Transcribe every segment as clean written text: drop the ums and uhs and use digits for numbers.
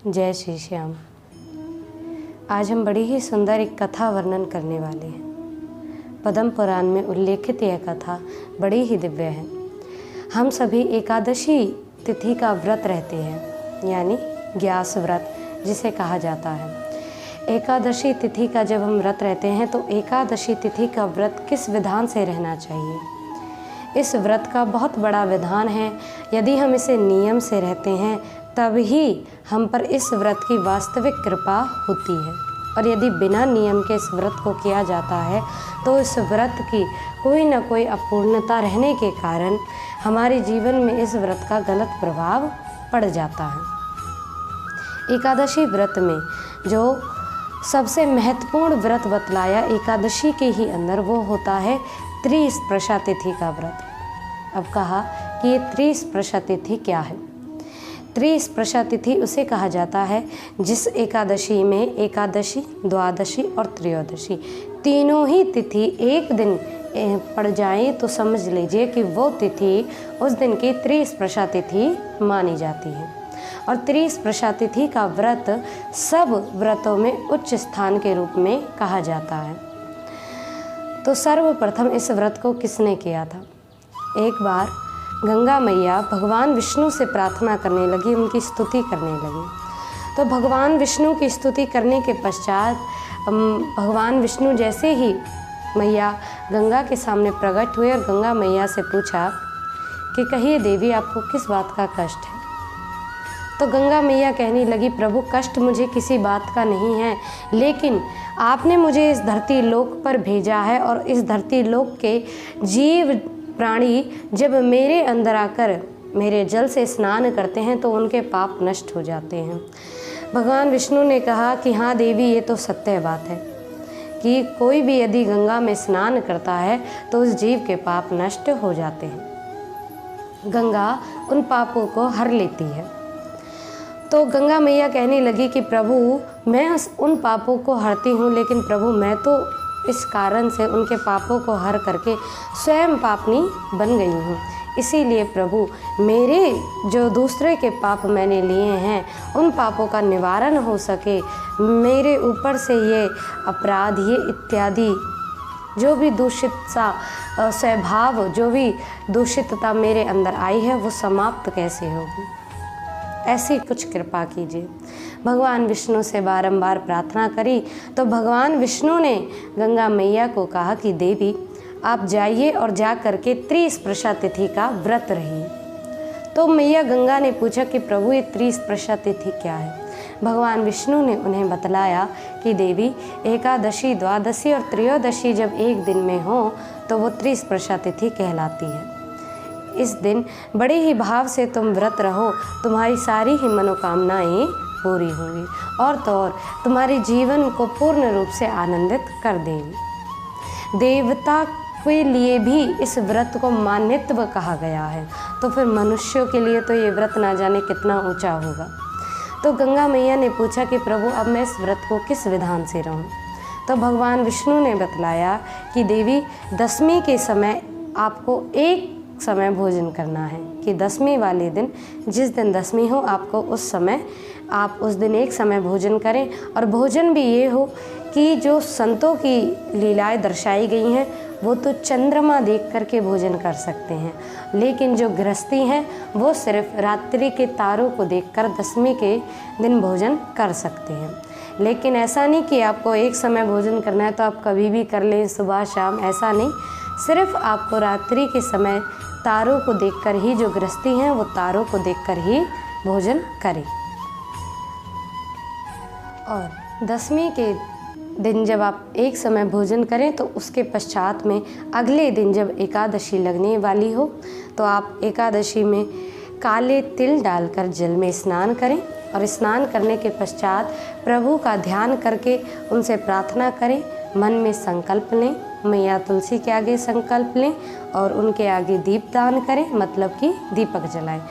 जय श्री श्याम। आज हम बड़ी ही सुंदर एक कथा वर्णन करने वाले हैं। पद्म पुराण में उल्लेखित यह कथा बड़ी ही दिव्य है। हम सभी एकादशी तिथि का व्रत रहते हैं, यानी ग्यास व्रत जिसे कहा जाता है। एकादशी तिथि का जब हम व्रत रहते हैं तो एकादशी तिथि का व्रत किस विधान से रहना चाहिए, इस व्रत का बहुत बड़ा विधान है। यदि हम इसे नियम से रहते हैं तभी हम पर इस व्रत की वास्तविक कृपा होती है, और यदि बिना नियम के इस व्रत को किया जाता है तो इस व्रत की कोई न कोई अपूर्णता रहने के कारण हमारे जीवन में इस व्रत का गलत प्रभाव पड़ जाता है। एकादशी व्रत में जो सबसे महत्वपूर्ण व्रत बतलाया एकादशी के ही अंदर, वो होता है त्रिस्पर्शा तिथि का व्रत। अब कहा कि ये त्रिस्पर्शा तिथि क्या है। त्रिस्पर्शा तिथि उसे कहा जाता है जिस एकादशी में एकादशी, द्वादशी और त्रयोदशी तीनों ही तिथि एक दिन पड़ जाए तो समझ लीजिए कि वो तिथि उस दिन की त्रिस्पर्शा तिथि मानी जाती है। और त्रिस्पर्शा तिथि का व्रत सब व्रतों में उच्च स्थान के रूप में कहा जाता है। तो सर्वप्रथम इस व्रत को किसने किया था? एक बार गंगा मैया भगवान विष्णु से प्रार्थना करने लगी, उनकी स्तुति करने लगी। तो भगवान विष्णु की स्तुति करने के पश्चात भगवान विष्णु जैसे ही मैया गंगा के सामने प्रकट हुए और गंगा मैया से पूछा कि कहिए देवी, आपको किस बात का कष्ट है? तो गंगा मैया कहने लगी, प्रभु कष्ट मुझे किसी बात का नहीं है, लेकिन आपने मुझे इस धरती लोक पर भेजा है और इस धरती लोक के जीव प्राणी जब मेरे अंदर आकर मेरे जल से स्नान करते हैं तो उनके पाप नष्ट हो जाते हैं। भगवान विष्णु ने कहा कि हाँ देवी, ये तो सत्य बात है कि कोई भी यदि गंगा में स्नान करता है तो उस जीव के पाप नष्ट हो जाते हैं। गंगा उन पापों को हर लेती है। तो गंगा मैया कहने लगी कि प्रभु, मैं उन पापों को हरती हूँ, लेकिन प्रभु मैं तो इस कारण से उनके पापों को हर करके स्वयं पापनी बन गई हूँ। इसीलिए प्रभु, मेरे जो दूसरे के पाप मैंने लिए हैं उन पापों का निवारण हो सके, मेरे ऊपर से ये अपराध, ये इत्यादि जो भी दूषित सा स्वभाव, जो भी दूषितता मेरे अंदर आई है वो समाप्त कैसे होगी, ऐसी कुछ कृपा कीजिए। भगवान विष्णु से बारंबार प्रार्थना करी तो भगवान विष्णु ने गंगा मैया को कहा कि देवी, आप जाइए और जा करके त्रिस्पर्शा तिथि का व्रत रहिए। तो मैया गंगा ने पूछा कि प्रभु, ये त्रिस्पर्शा तिथि क्या है? भगवान विष्णु ने उन्हें बतलाया कि देवी, एकादशी, द्वादशी और त्रयोदशी जब एक दिन में हो तो वो त्रिस्पर्शा तिथि कहलाती है। इस दिन बड़े ही भाव से तुम व्रत रहो, तुम्हारी सारी ही मनोकामनाएं पूरी होंगी और तो और तुम्हारे जीवन को पूर्ण रूप से आनंदित कर देंगी। देवता के लिए भी इस व्रत को मान्यत्व कहा गया है, तो फिर मनुष्यों के लिए तो ये व्रत ना जाने कितना ऊंचा होगा। तो गंगा मैया ने पूछा कि प्रभु, अब मैं इस व्रत को किस विधान से रहूं? तो भगवान विष्णु ने बतलाया कि देवी, दशमी के समय आपको एक समय भोजन करना है, कि दशमी वाले दिन, जिस दिन दशमी हो आपको उस समय, आप उस दिन एक समय भोजन करें। और भोजन भी ये हो कि जो संतों की लीलाएं दर्शाई गई हैं वो तो चंद्रमा देख करके भोजन कर सकते हैं, लेकिन जो गृहस्थी हैं वो सिर्फ रात्रि के तारों को देखकर दशमी के दिन भोजन कर सकते हैं। लेकिन ऐसा नहीं कि आपको एक समय भोजन करना है तो आप कभी भी कर लें, सुबह शाम, ऐसा नहीं। सिर्फ आपको रात्रि के समय तारों को देखकर ही, जो गृहस्थी हैं वो तारों को देखकर ही भोजन करें। और दशमी के दिन जब आप एक समय भोजन करें तो उसके पश्चात में अगले दिन जब एकादशी लगने वाली हो तो आप एकादशी में काले तिल डालकर जल में स्नान करें और स्नान करने के पश्चात प्रभु का ध्यान करके उनसे प्रार्थना करें, मन में संकल्प लें, मैया तुलसी के आगे संकल्प लें और उनके आगे दीपदान करें, मतलब कि दीपक जलाएं।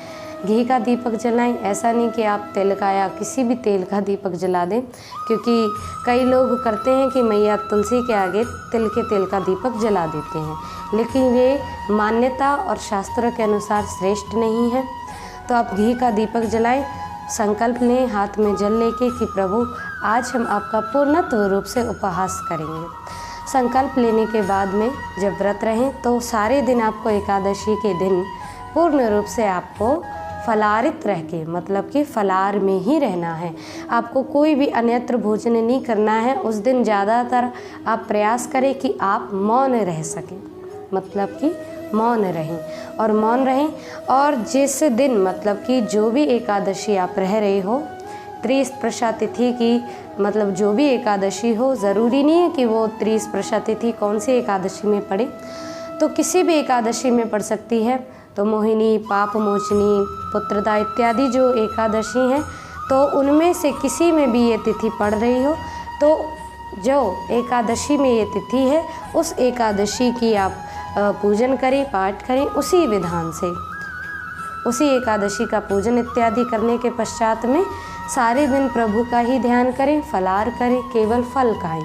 घी का दीपक जलाएं, ऐसा नहीं कि आप तेल का या किसी भी तेल का दीपक जला दें, क्योंकि कई लोग करते हैं कि मैया तुलसी के आगे तिल के तेल का दीपक जला देते हैं, लेकिन ये मान्यता और शास्त्रों के अनुसार श्रेष्ठ नहीं है। तो आप घी का दीपक जलाएं संकल्प लें हाथ में जल लेके कि प्रभु आज हम आपका पूर्णत्व रूप से उपहास करेंगे। संकल्प लेने के बाद में जब व्रत रहें तो सारे दिन आपको एकादशी के दिन पूर्ण रूप से आपको फलारित रह के, मतलब कि फलार में ही रहना है। आपको कोई भी अन्यत्र भोजन नहीं करना है। उस दिन ज़्यादातर आप प्रयास करें कि आप मौन रह सकें, मतलब कि मौन रहें और मौन रहें। और जिस दिन, मतलब कि जो भी एकादशी आप रह रहे हो, त्रिस्पर्शा तिथि की, मतलब जो भी एकादशी हो, ज़रूरी नहीं है कि वो त्रिस्पर्शा तिथि कौन सी एकादशी में पड़े, तो किसी भी एकादशी में पड़ सकती है। तो मोहिनी, पाप मोचनी, पुत्रदा इत्यादि जो एकादशी हैं, तो उनमें से किसी में भी ये तिथि पड़ रही हो, तो जो एकादशी में ये तिथि है उस एकादशी की आप पूजन करें, पाठ करें उसी विधान से। उसी एकादशी का पूजन इत्यादि करने के पश्चात में सारे दिन प्रभु का ही ध्यान करें, फलार करें, केवल फल खाएं।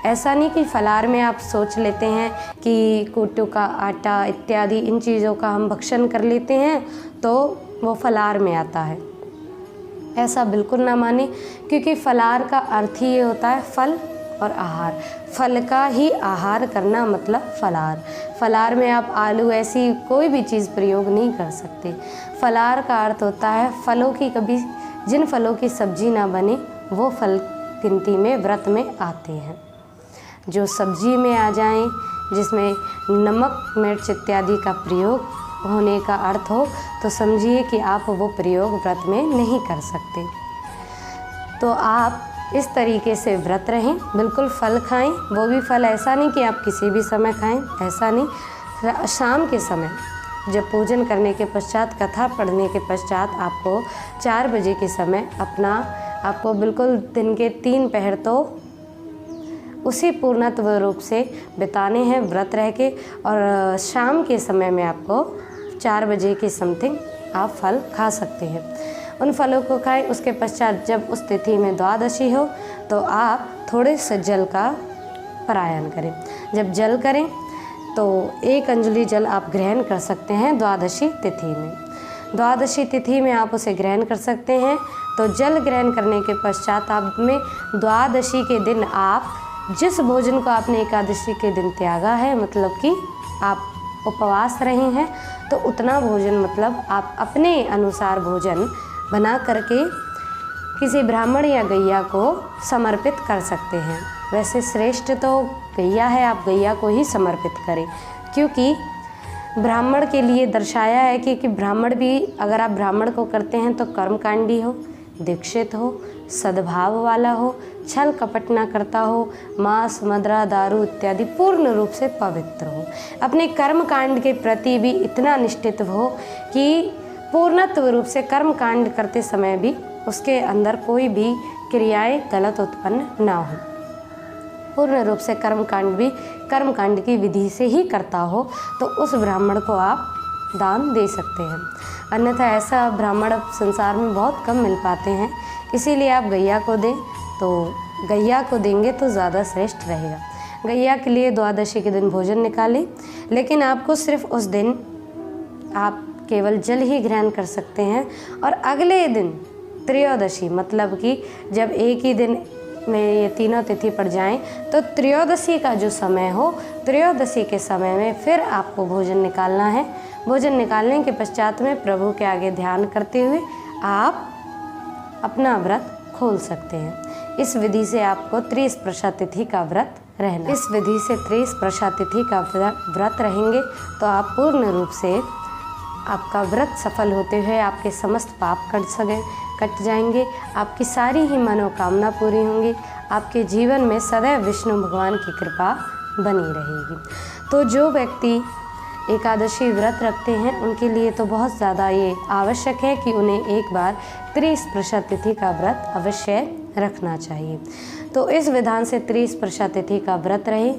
ऐसा नहीं कि फलार में आप सोच लेते हैं कि कोटो का आटा इत्यादि इन चीज़ों का हम भक्षण कर लेते हैं तो वो फलार में आता है। ऐसा बिल्कुल ना माने, क्योंकि फलार का अर्थ ही ये होता है फल और आहार। फल का ही आहार करना मतलब फलार। फलार में आप आलू ऐसी कोई भी चीज़ प्रयोग नहीं कर सकते। फलार का अर्थ होता है फलों की, कभी जिन फलों की सब्जी ना बने वो फल गिनती में व्रत में आते हैं। जो सब्जी में आ जाएं, जिसमें नमक मिर्च इत्यादि का प्रयोग होने का अर्थ हो, तो समझिए कि आप वो प्रयोग व्रत में नहीं कर सकते। तो आप इस तरीके से व्रत रहें, बिल्कुल फल खाएं। वो भी फल ऐसा नहीं कि आप किसी भी समय खाएं, ऐसा नहीं। शाम के समय जब पूजन करने के पश्चात, कथा पढ़ने के पश्चात आपको 4 बजे के समय आपको बिल्कुल दिन के 3 पहर तो उसी पूर्णत्व रूप से बिताने हैं व्रत रह के। और शाम के समय में आपको 4 बजे के समथिंग आप फल खा सकते हैं। उन फलों को खाएं। उसके पश्चात जब उस तिथि में द्वादशी हो तो आप थोड़े से जल का पारायण करें। जब जल करें तो 1 अंजलि जल आप ग्रहण कर सकते हैं द्वादशी तिथि में। द्वादशी तिथि में आप उसे ग्रहण कर सकते हैं। तो जल ग्रहण करने के पश्चात आप में द्वादशी के दिन आप जिस भोजन को आपने एकादशी के दिन त्यागा है, मतलब कि आप उपवास रहे हैं, तो उतना भोजन मतलब आप अपने अनुसार भोजन बना करके किसी ब्राह्मण या गैया को समर्पित कर सकते हैं। वैसे श्रेष्ठ तो गैया है, आप गैया को ही समर्पित करें, क्योंकि ब्राह्मण के लिए दर्शाया है कि ब्राह्मण भी, अगर आप ब्राह्मण को करते हैं तो कर्मकांडी हो, दीक्षित हो, सद्भाव वाला हो, छल कपट ना करता हो, मांस मदिरा दारू इत्यादि पूर्ण रूप से पवित्र हो, अपने कर्म कांड के प्रति भी इतना निष्ठित हो कि पूर्णत्व रूप से कर्म कांड करते समय भी उसके अंदर कोई भी क्रियाएं गलत उत्पन्न ना हो। पूर्ण रूप से कर्म कांड की विधि से ही करता हो, तो उस ब्राह्मण को आप दान दे सकते हैं। अन्यथा ऐसा ब्राह्मण अब संसार में बहुत कम मिल पाते हैं, इसीलिए आप गैया को दें। तो गैया को देंगे तो ज़्यादा श्रेष्ठ रहेगा। गैया के लिए द्वादशी के दिन भोजन निकालें, लेकिन आपको सिर्फ उस दिन आप केवल जल ही ग्रहण कर सकते हैं। और अगले दिन त्रयोदशी, मतलब कि जब एक ही दिन में ये तीनों तिथि पड़ जाएं, तो त्रयोदशी का जो समय हो, त्रयोदशी के समय में फिर आपको भोजन निकालना है। भोजन निकालने के पश्चात में प्रभु के आगे ध्यान करते हुए आप अपना व्रत खोल सकते हैं। इस विधि से आपको त्रिस्पर्शा तिथि का व्रत रहना। इस विधि से त्रिस्पर्शा तिथि का व्रत रहेंगे तो आप पूर्ण रूप से आपका व्रत सफल होते हुए आपके समस्त पाप कट जाएंगे। आपकी सारी ही मनोकामना पूरी होंगी। आपके जीवन में सदैव विष्णु भगवान की कृपा बनी रहेगी। तो जो व्यक्ति एकादशी व्रत रखते हैं उनके लिए तो बहुत ज़्यादा ये आवश्यक है कि उन्हें एक बार त्रिस्पर्शा तिथि का व्रत अवश्य रखना चाहिए। तो इस विधान से त्रिस्पर्शा तिथि का व्रत रहे,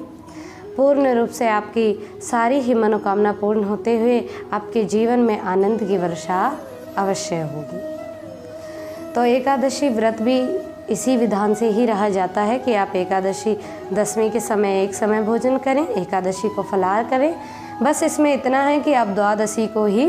पूर्ण रूप से आपकी सारी ही मनोकामना पूर्ण होते हुए आपके जीवन में आनंद की वर्षा अवश्य होगी। तो एकादशी व्रत भी इसी विधान से ही रहा जाता है कि आप एकादशी दशमी के समय एक समय भोजन करें, एकादशी को फलाहार करें। बस इसमें इतना है कि आप द्वादशी को ही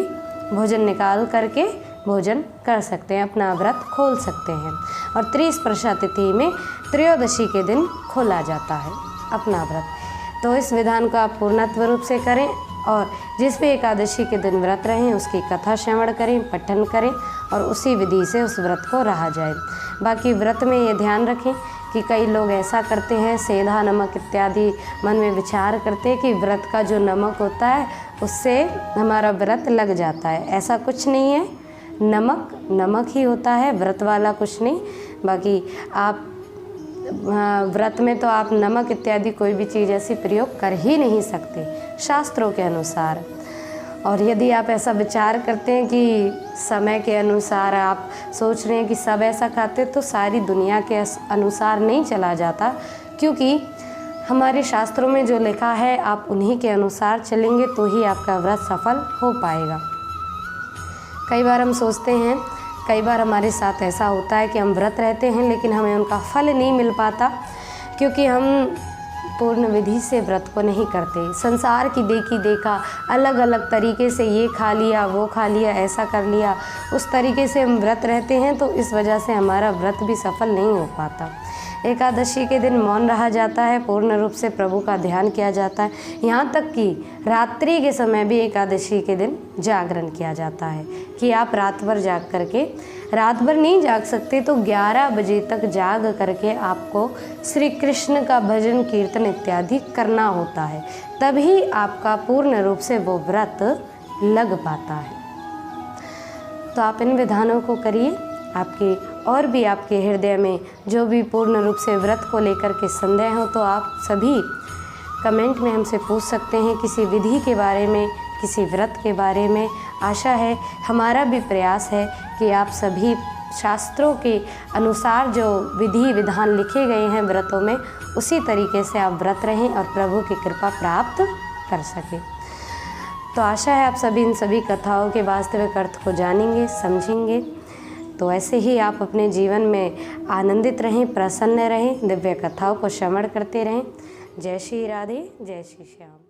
भोजन निकाल करके भोजन कर सकते हैं, अपना व्रत खोल सकते हैं। और त्रिस्पर्शा तिथि में त्रयोदशी के दिन खोला जाता है अपना व्रत। तो इस विधान को आप पूर्णत्व रूप से करें और जिस भी एकादशी के दिन व्रत रहें उसकी कथा श्रवण करें, पठन करें और उसी विधि से उस व्रत को रहा जाए। बाकी व्रत में ये ध्यान रखें कि कई लोग ऐसा करते हैं, सेंधा नमक इत्यादि मन में विचार करते हैं कि व्रत का जो नमक होता है उससे हमारा व्रत लग जाता है। ऐसा कुछ नहीं है, नमक नमक ही होता है, व्रत वाला कुछ नहीं। बाकी आप व्रत में तो आप नमक इत्यादि कोई भी चीज़ ऐसी प्रयोग कर ही नहीं सकते शास्त्रों के अनुसार। और यदि आप ऐसा विचार करते हैं कि समय के अनुसार आप सोच रहे हैं कि सब ऐसा खाते, तो सारी दुनिया के अनुसार नहीं चला जाता, क्योंकि हमारे शास्त्रों में जो लिखा है आप उन्हीं के अनुसार चलेंगे तो ही आपका व्रत सफल हो पाएगा। कई बार हम सोचते हैं, कई बार हमारे साथ ऐसा होता है कि हम व्रत रहते हैं लेकिन हमें उनका फल नहीं मिल पाता, क्योंकि हम पूर्ण विधि से व्रत को नहीं करते। संसार की देखा अलग अलग तरीके से ये खा लिया, वो खा लिया, ऐसा कर लिया, उस तरीके से हम व्रत रहते हैं, तो इस वजह से हमारा व्रत भी सफल नहीं हो पाता। एकादशी के दिन मौन रहा जाता है, पूर्ण रूप से प्रभु का ध्यान किया जाता है। यहाँ तक कि रात्रि के समय भी एकादशी के दिन जागरण किया जाता है कि आप रात भर जाग करके, रात भर नहीं जाग सकते तो 11 बजे तक जाग करके आपको श्री कृष्ण का भजन कीर्तन इत्यादि करना होता है, तभी आपका पूर्ण रूप से वो व्रत लग पाता है। तो आप इन विधानों को करिए। आपके और भी आपके हृदय में जो भी पूर्ण रूप से व्रत को लेकर के संदेह हो तो आप सभी कमेंट में हमसे पूछ सकते हैं, किसी विधि के बारे में, किसी व्रत के बारे में। आशा है, हमारा भी प्रयास है कि आप सभी शास्त्रों के अनुसार जो विधि विधान लिखे गए हैं व्रतों में, उसी तरीके से आप व्रत रहें और प्रभु की कृपा प्राप्त कर सकें। तो आशा है आप सभी इन सभी कथाओं के वास्तविक अर्थ को जानेंगे, समझेंगे। तो ऐसे ही आप अपने जीवन में आनंदित रहें, प्रसन्न रहें, दिव्य कथाओं को श्रवण करते रहें। जय श्री राधे, जय श्री श्याम।